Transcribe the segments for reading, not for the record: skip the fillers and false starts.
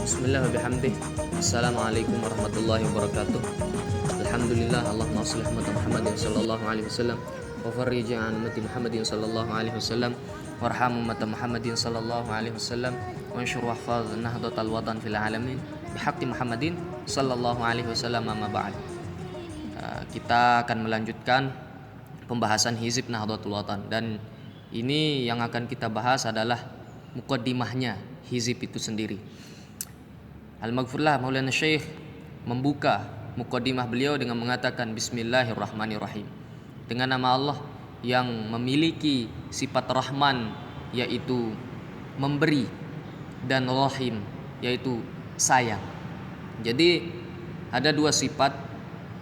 Bismillah wa bihamdih. Assalamualaikum warahmatullahi wabarakatuh. Alhamdulillah, Allahumma shalli ala Muhammadin sallallahu alaihi wasallam wa farrij an ummati Muhammadin sallallahu alaihi wasallam warham ummata Muhammadin sallallahu alaihi wasallam wa anshur wahfaz nahdatal watan fil alamin bihaqqi Muhammadin sallallahu alaihi wasallam. Amma ba'd. Kita akan melanjutkan pembahasan hizib Nahdlatul Watan, dan ini yang akan kita bahas adalah muqaddimahnya hizib itu sendiri. Al-Maghfurlah Maulana Syekh membuka muqaddimah beliau dengan mengatakan Bismillahirrahmanirrahim, dengan nama Allah yang memiliki sifat Rahman yaitu memberi dan Rahim yaitu sayang. Jadi ada dua sifat,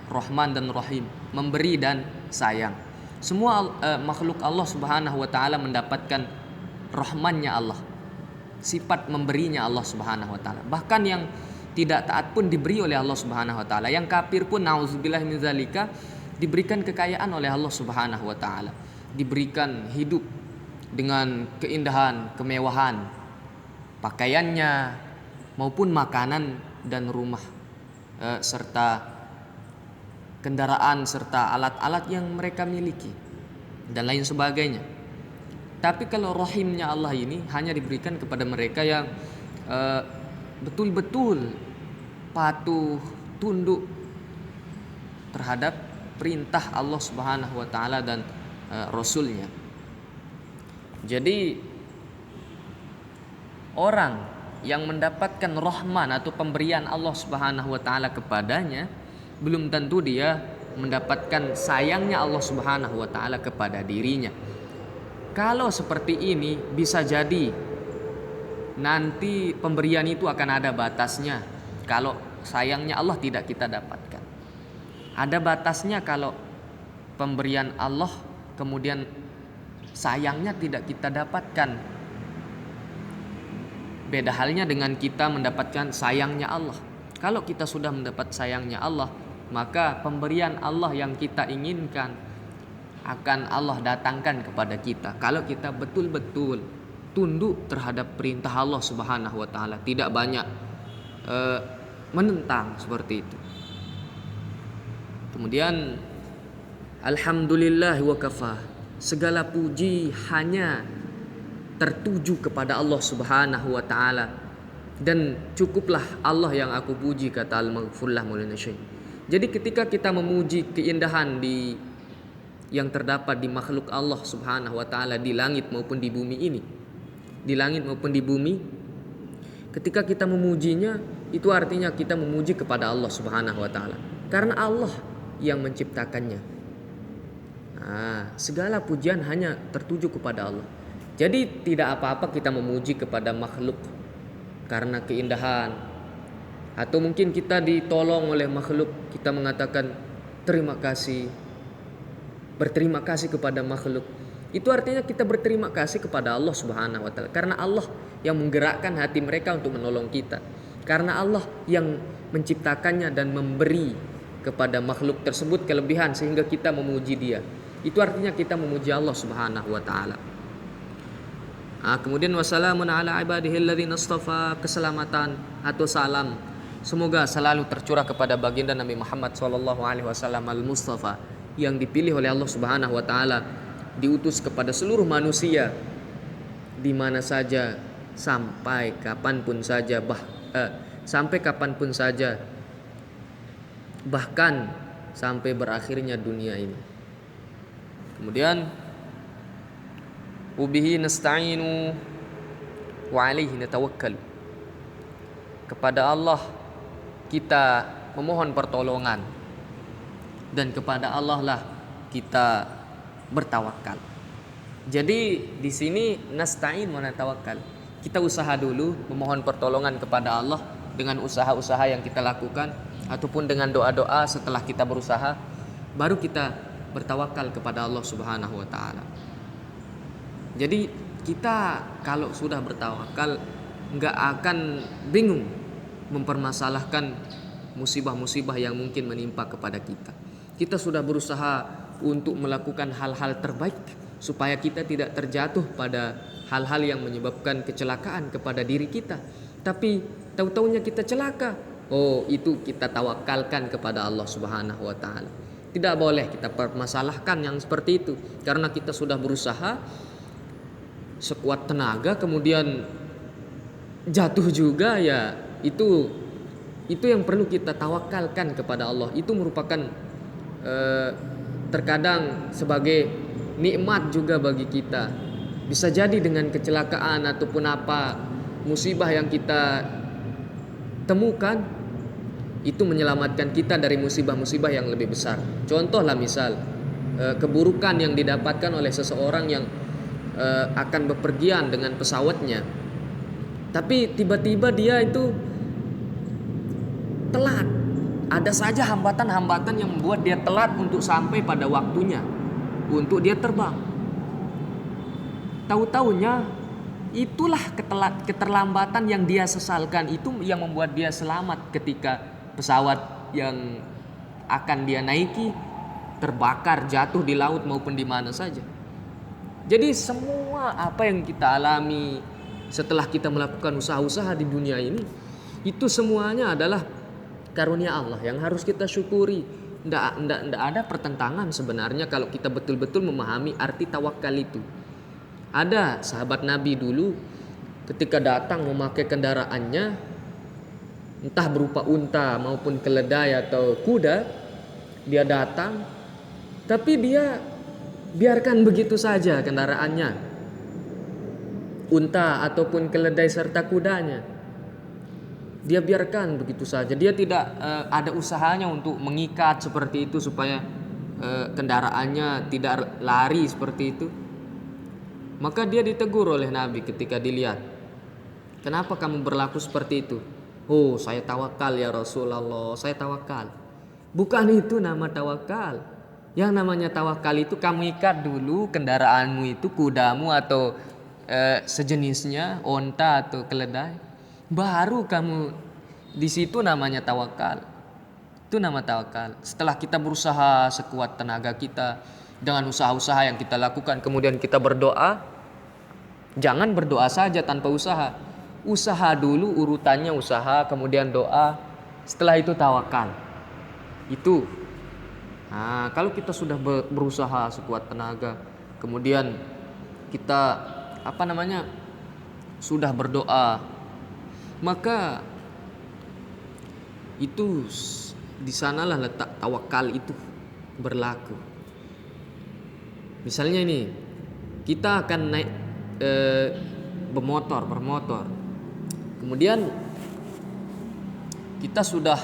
Rahman dan Rahim, memberi dan sayang. Semua makhluk Allah Subhanahu wa taala mendapatkan Rahmannya Allah, sifat memberinya Allah Subhanahu wa taala. Bahkan yang tidak taat pun diberi oleh Allah Subhanahu wa taala. Yang kafir pun nauzubillah min zalika diberikan kekayaan oleh Allah Subhanahu wa taala. Diberikan hidup dengan keindahan, kemewahan, pakaiannya maupun makanan dan rumah serta kendaraan serta alat-alat yang mereka miliki dan lain sebagainya. Tapi kalau rahimnya Allah ini hanya diberikan kepada mereka yang betul-betul patuh, tunduk terhadap perintah Allah Subhanahu wa taala dan Rasulnya. Jadi orang yang mendapatkan rahman atau pemberian Allah Subhanahu wa taala kepadanya, belum tentu dia mendapatkan sayangnya Allah Subhanahu wa taala kepada dirinya. Kalau seperti ini bisa jadi nanti pemberian itu akan ada batasnya. Kalau sayangnya Allah tidak kita dapatkan, ada batasnya. Kalau pemberian Allah kemudian sayangnya tidak kita dapatkan, beda halnya dengan kita mendapatkan sayangnya Allah. Kalau kita sudah mendapat sayangnya Allah, maka pemberian Allah yang kita inginkan akan Allah datangkan kepada kita kalau kita betul-betul tunduk terhadap perintah Allah Subhanahu wa taala, tidak banyak menentang seperti itu. Kemudian alhamdulillah wa kafah, segala puji hanya tertuju kepada Allah Subhanahu wa taala, dan cukuplah Allah yang aku puji, kata Al-Maghfurlah Maulana Syekh. Jadi ketika kita memuji keindahan yang terdapat di makhluk Allah Subhanahu wa taala di langit maupun di bumi ini, di langit maupun di bumi, ketika kita memujinya, itu artinya kita memuji kepada Allah Subhanahu wa taala, karena Allah yang menciptakannya. Segala pujian hanya tertuju kepada Allah. Jadi tidak apa-apa kita memuji kepada makhluk karena keindahan, atau mungkin kita ditolong oleh makhluk, kita mengatakan terima kasih, berterima kasih kepada makhluk. Itu artinya kita berterima kasih kepada Allah Subhanahu wa taala, karena Allah yang menggerakkan hati mereka untuk menolong kita, karena Allah yang menciptakannya dan memberi kepada makhluk tersebut kelebihan sehingga kita memuji dia. Itu artinya kita memuji Allah Subhanahu wa taala. Kemudian wassalamun ala ibadihi alladzina istafa, keselamatan atau salam semoga selalu tercurah kepada baginda Nabi Muhammad sallallahu alaihi wasallam al-Mustafa, yang dipilih oleh Allah Subhanahu wa taala, diutus kepada seluruh manusia di mana saja, sampai kapanpun saja, bahkan sampai berakhirnya dunia ini. Kemudian ubihi nasta'inu wa alaihi natawakkal, kepada Allah kita memohon pertolongan dan kepada Allah lah kita bertawakal. Jadi di sini nasta'in wa natawakkal, kita usaha dulu memohon pertolongan kepada Allah dengan usaha-usaha yang kita lakukan, ataupun dengan doa-doa setelah kita berusaha, baru kita bertawakal kepada Allah Subhanahu wa taala. Jadi Kita kalau sudah bertawakal nggak akan bingung mempermasalahkan musibah-musibah yang mungkin menimpa kepada kita. Kita sudah berusaha untuk melakukan hal-hal terbaik supaya kita tidak terjatuh pada hal-hal yang menyebabkan kecelakaan kepada diri kita. Tapi tahu-taunya kita celaka. Oh, itu kita tawakalkan kepada Allah Subhanahu wa taala. Tidak boleh kita permasalahkan yang seperti itu, karena kita sudah berusaha sekuat tenaga kemudian jatuh juga, ya itu yang perlu kita tawakalkan kepada Allah. Itu merupakan terkadang sebagai nikmat juga bagi kita. Bisa jadi dengan kecelakaan ataupun apa musibah yang kita temukan, itu menyelamatkan kita dari musibah-musibah yang lebih besar. Contohlah misal keburukan yang didapatkan oleh seseorang yang akan bepergian dengan pesawatnya, tapi tiba-tiba dia itu telat. Ada saja hambatan-hambatan yang membuat dia telat untuk sampai pada waktunya untuk dia terbang. Tahu-taunya itulah keterlambatan yang dia sesalkan, itu yang membuat dia selamat ketika pesawat yang akan dia naiki terbakar, jatuh di laut maupun di mana saja. Jadi semua apa yang kita alami setelah kita melakukan usaha-usaha di dunia ini, itu semuanya adalah karunia Allah yang harus kita syukuri. Nggak ada pertentangan sebenarnya kalau kita betul-betul memahami arti tawakal itu. Ada sahabat Nabi dulu ketika datang memakai kendaraannya, entah berupa unta maupun keledai atau kuda, dia datang, tapi dia biarkan begitu saja kendaraannya, unta ataupun keledai serta kudanya. Dia biarkan begitu saja. Dia tidak ada usahanya untuk mengikat seperti itu supaya kendaraannya tidak lari seperti itu. Maka dia ditegur oleh Nabi ketika dilihat, "Kenapa kamu berlaku seperti itu?" "Oh, saya tawakal ya Rasulullah, saya tawakal." Bukan itu nama tawakal. Yang namanya tawakal itu kamu ikat dulu kendaraanmu itu, kudamu atau sejenisnya, onta atau keledai. Baru kamu di situ namanya tawakal. Itu nama tawakal. Setelah kita berusaha sekuat tenaga kita dengan usaha-usaha yang kita lakukan, kemudian kita berdoa. Jangan berdoa saja tanpa usaha. Usaha dulu, urutannya usaha, kemudian doa, setelah itu tawakal. Itu. Nah, kalau kita sudah berusaha sekuat tenaga, kemudian kita sudah berdoa, maka itu di sanalah letak tawakal itu berlaku. Misalnya ini, kita akan naik bermotor, kemudian kita sudah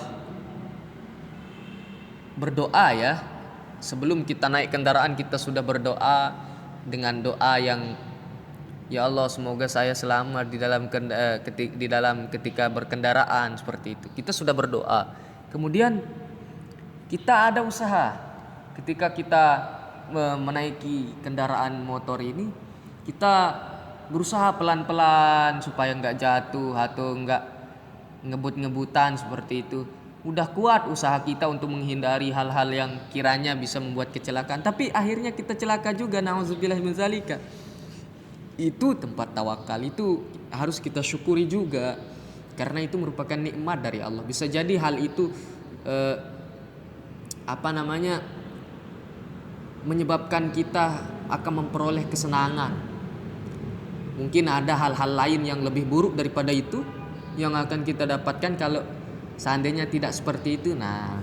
berdoa ya. Sebelum kita naik kendaraan kita sudah berdoa dengan doa yang, "Ya Allah, semoga saya selamat di dalam ketika berkendaraan," seperti itu. Kita sudah berdoa. Kemudian kita ada usaha. Ketika kita menaiki kendaraan motor ini, kita berusaha pelan-pelan supaya nggak jatuh atau nggak ngebut-ngebutan seperti itu. Udah kuat usaha kita untuk menghindari hal-hal yang kiranya bisa membuat kecelakaan, tapi akhirnya kita celaka juga. Nauzubillah min zalika. Itu tempat tawakal, itu harus kita syukuri juga, karena itu merupakan nikmat dari Allah. Bisa jadi hal itu menyebabkan kita akan memperoleh kesenangan. Mungkin ada hal-hal lain yang lebih buruk daripada itu yang akan kita dapatkan kalau seandainya tidak seperti itu. Nah,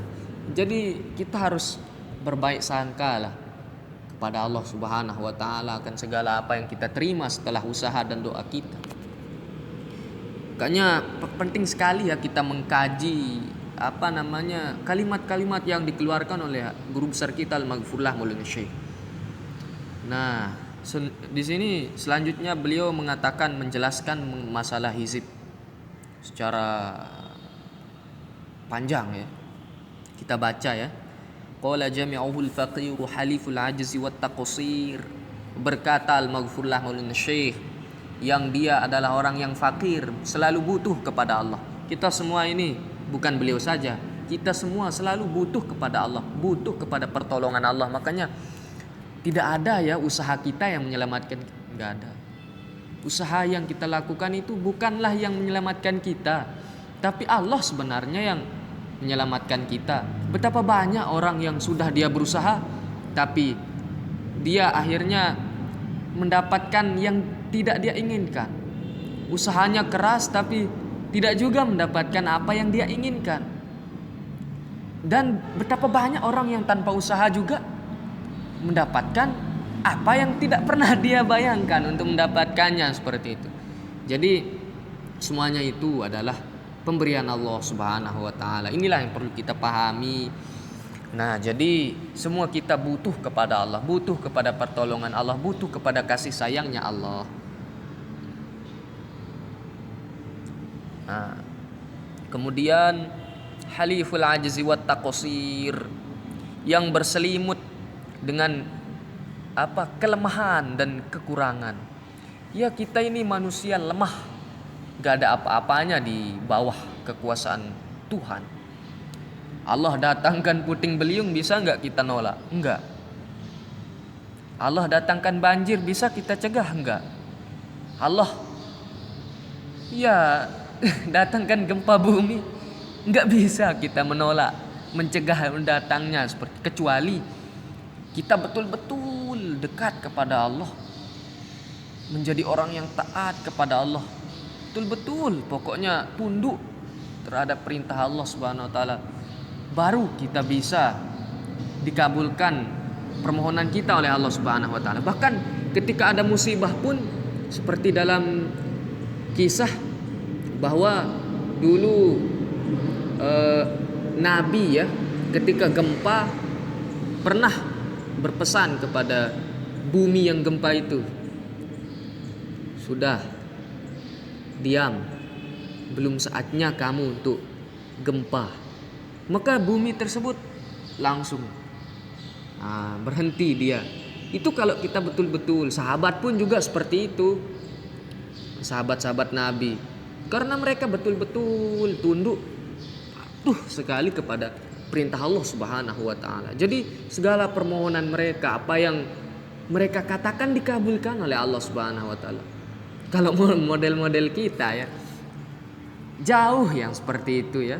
jadi kita harus berbaik sangka lah kepada Allah Subhanahu wa taala akan segala apa yang kita terima setelah usaha dan doa kita. Makanya penting sekali ya kita mengkaji kalimat-kalimat yang dikeluarkan oleh guru besar kita Al-Maghfurlah Maulana Syekh. Nah, di sini selanjutnya beliau menjelaskan masalah hizib secara panjang ya. Kita baca ya. Qala jami'uhul faqiru haliful ajzi wat taqsir. Berkata al-maghfur lahu syekh, yang dia adalah orang yang fakir, selalu butuh kepada Allah. Kita semua ini, bukan beliau saja, kita semua selalu butuh kepada Allah, butuh kepada pertolongan Allah. Makanya tidak ada ya usaha kita yang menyelamatkan, enggak ada. Usaha yang kita lakukan itu bukanlah yang menyelamatkan kita, tapi Allah sebenarnya yang menyelamatkan kita. Betapa banyak orang yang sudah dia berusaha, tapi dia akhirnya mendapatkan yang tidak dia inginkan. Usahanya keras tapi tidak juga mendapatkan apa yang dia inginkan. Dan betapa banyak orang yang tanpa usaha juga mendapatkan apa yang tidak pernah dia bayangkan untuk mendapatkannya, seperti itu. Jadi semuanya itu adalah pemberian Allah Subhanahu wa taala. Inilah yang perlu kita pahami. Nah, jadi semua kita butuh kepada Allah, butuh kepada pertolongan Allah, butuh kepada kasih sayangnya Allah. Nah, kemudian haliful ajzi wat taqsir, yang berselimut dengan kelemahan dan kekurangan. Ya, kita ini manusia lemah, gak ada apa-apanya di bawah kekuasaan Tuhan. Allah datangkan puting beliung, bisa gak kita nolak? Enggak. Allah datangkan banjir, bisa kita cegah? Enggak. Allah ya datangkan gempa bumi, enggak bisa kita menolak, mencegah mendatangnya, seperti kecuali kita betul-betul dekat kepada Allah, menjadi orang yang taat kepada Allah, betul-betul pokoknya tunduk terhadap perintah Allah Subhanahu wa taala, baru kita bisa dikabulkan permohonan kita oleh Allah Subhanahu wa taala. Bahkan ketika ada musibah pun, seperti dalam kisah bahwa dulu Nabi ya, ketika gempa pernah berpesan kepada bumi yang gempa itu, sudah diam, belum saatnya kamu untuk gempa. Maka bumi tersebut langsung berhenti dia. Itu kalau kita betul-betul, sahabat pun juga seperti itu, sahabat-sahabat Nabi, karena mereka betul-betul tunduk, patuh sekali kepada perintah Allah Subhanahu wa taala. Jadi segala permohonan mereka, apa yang mereka katakan dikabulkan oleh Allah Subhanahu wa taala. Kalau model-model kita ya, jauh yang seperti itu ya.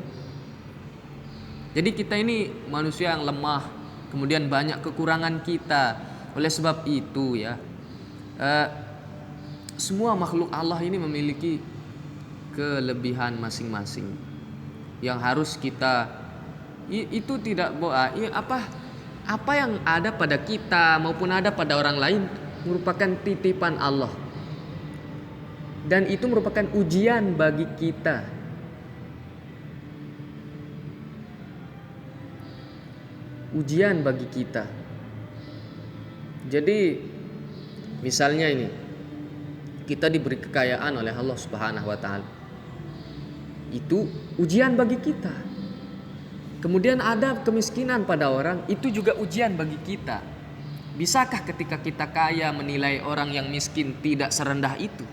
Jadi kita ini manusia yang lemah, kemudian banyak kekurangan kita. Oleh sebab itu ya, semua makhluk Allah ini memiliki kelebihan masing-masing yang harus kita, itu tidak apa yang ada pada kita maupun ada pada orang lain merupakan titipan Allah, dan itu merupakan ujian bagi kita. Ujian bagi kita. Jadi misalnya ini, kita diberi kekayaan oleh Allah Subhanahu wa taala, itu ujian bagi kita. Kemudian ada kemiskinan pada orang, itu juga ujian bagi kita. Bisakah ketika kita kaya menilai orang yang miskin tidak serendah itu?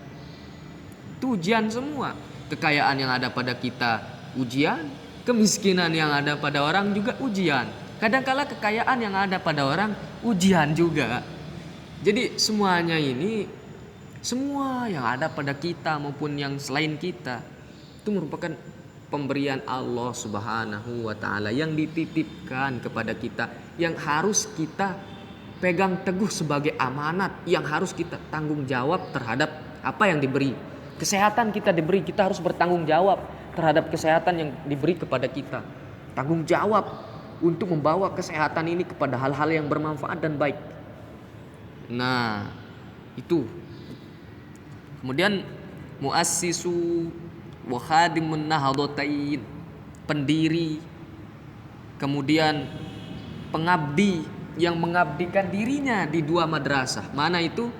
Itu ujian semua. Kekayaan yang ada pada kita ujian, kemiskinan yang ada pada orang juga ujian. Kadangkala kekayaan yang ada pada orang ujian juga. Jadi semuanya ini, semua yang ada pada kita maupun yang selain kita, itu merupakan pemberian Allah Subhanahu wa taala yang dititipkan kepada kita, yang harus kita pegang teguh sebagai amanat, yang harus kita tanggung jawab terhadap apa yang diberi. Kesehatan kita diberi, kita harus bertanggung jawab terhadap kesehatan yang diberi kepada kita. Tanggung jawab untuk membawa kesehatan ini kepada hal-hal yang bermanfaat dan baik. Nah, itu. Kemudian muassisu wa khadimun nahdatain, pendiri, kemudian pengabdi yang mengabdikan dirinya di dua madrasah. Mana itu?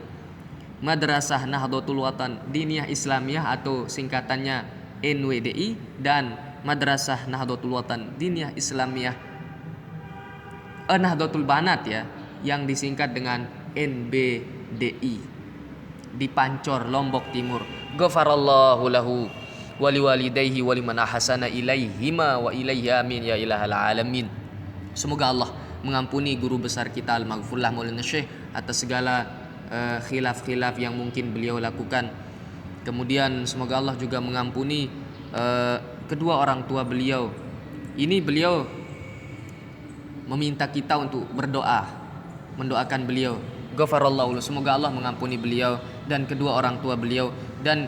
Madrasah Nahdlatul Watan Diniyah Islamiyah atau singkatannya NWDI, dan Madrasah Nahdlatul Watan Diniyah Islamiyah Nahdlatul Banat ya, yang disingkat dengan NBI. DI di Pancor, Lombok Timur. Ghafarallahu lahu wa liwalidayhi wa liman ahsana ilaihima wa ilaihi amin ya ilahal alamin. Semoga Allah mengampuni guru besar kita Al-Maghfurlah Maulana Syekh atas segala khilaf-khilaf yang mungkin beliau lakukan. Kemudian semoga Allah juga mengampuni kedua orang tua beliau. Ini beliau meminta kita untuk berdoa, mendoakan beliau. Ghafarallahu, semoga Allah mengampuni beliau dan kedua orang tua beliau, dan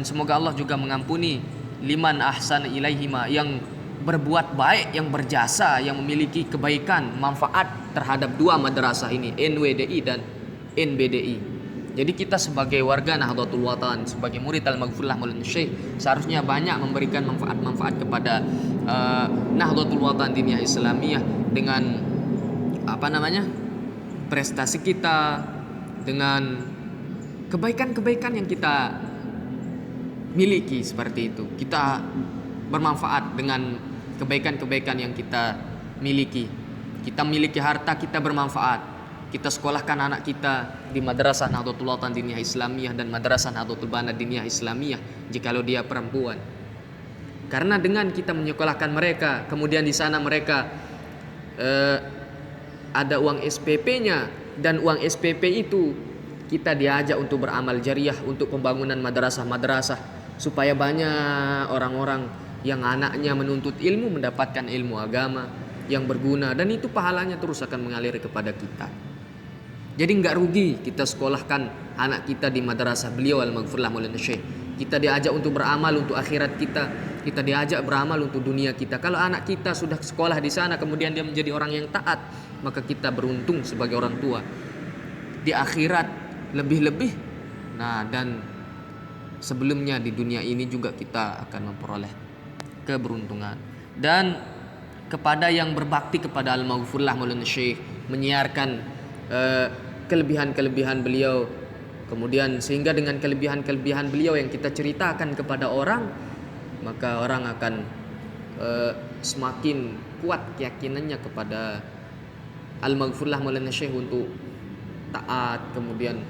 semoga Allah juga mengampuni liman ahsan ilaihima, yang berbuat baik, yang berjasa, yang memiliki kebaikan, manfaat terhadap dua madrasah ini, NWDI dan NBDI. Jadi kita sebagai warga Nahdlatul Watan, sebagai murid Al-Maghfurlah Maulana Syekh, seharusnya banyak memberikan manfaat-manfaat kepada Nahdlatul Watan Diniyah Islamiyah dengan prestasi kita, dengan kebaikan-kebaikan yang kita miliki seperti itu. Kita bermanfaat dengan kebaikan-kebaikan yang kita miliki. Kita miliki harta, kita bermanfaat. Kita sekolahkan anak kita di Madrasah Nahdlatul Watan Diniyah Islamiyah dan Madrasah Nahdlatul Banat Diniyah Islamiyah jikalau dia perempuan. Karena dengan kita menyekolahkan mereka, kemudian di sana mereka ada uang SPP-nya, dan uang SPP itu kita diajak untuk beramal jariah untuk pembangunan madrasah-madrasah, supaya banyak orang-orang yang anaknya menuntut ilmu mendapatkan ilmu agama yang berguna, dan itu pahalanya terus akan mengalir kepada kita. Jadi nggak rugi kita sekolahkan anak kita di madrasah beliau Al-Maghfurlah Maulana Syekh. Kita diajak untuk beramal untuk akhirat kita, kita diajak beramal untuk dunia kita. Kalau anak kita sudah sekolah di sana kemudian dia menjadi orang yang taat, maka kita beruntung sebagai orang tua. Di akhirat lebih-lebih. Nah, dan sebelumnya di dunia ini juga kita akan memperoleh keberuntungan. Dan kepada yang berbakti kepada Al-Maghfurlah Maulana Syekh, menyiarkan kelebihan-kelebihan beliau, kemudian sehingga dengan kelebihan-kelebihan beliau yang kita ceritakan kepada orang, maka orang akan semakin kuat keyakinannya kepada Al-Maghfurlah Maulana Syekh untuk taat, kemudian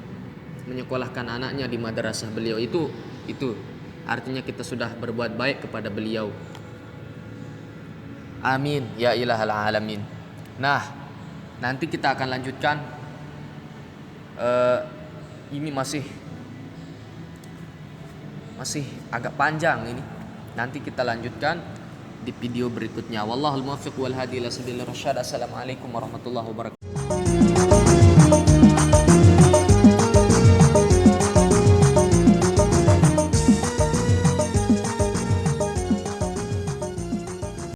menyekolahkan anaknya di madrasah beliau. Itu artinya kita sudah berbuat baik kepada beliau. Amin ya ilahal alamin. Nah, nanti kita akan lanjutkan. Ini masih agak panjang ini. Nanti kita lanjutkan di video berikutnya. Wallahul muwaffiq wal hadi ila sabilir rasyad. Assalamualaikum warahmatullahi wabarakatuh.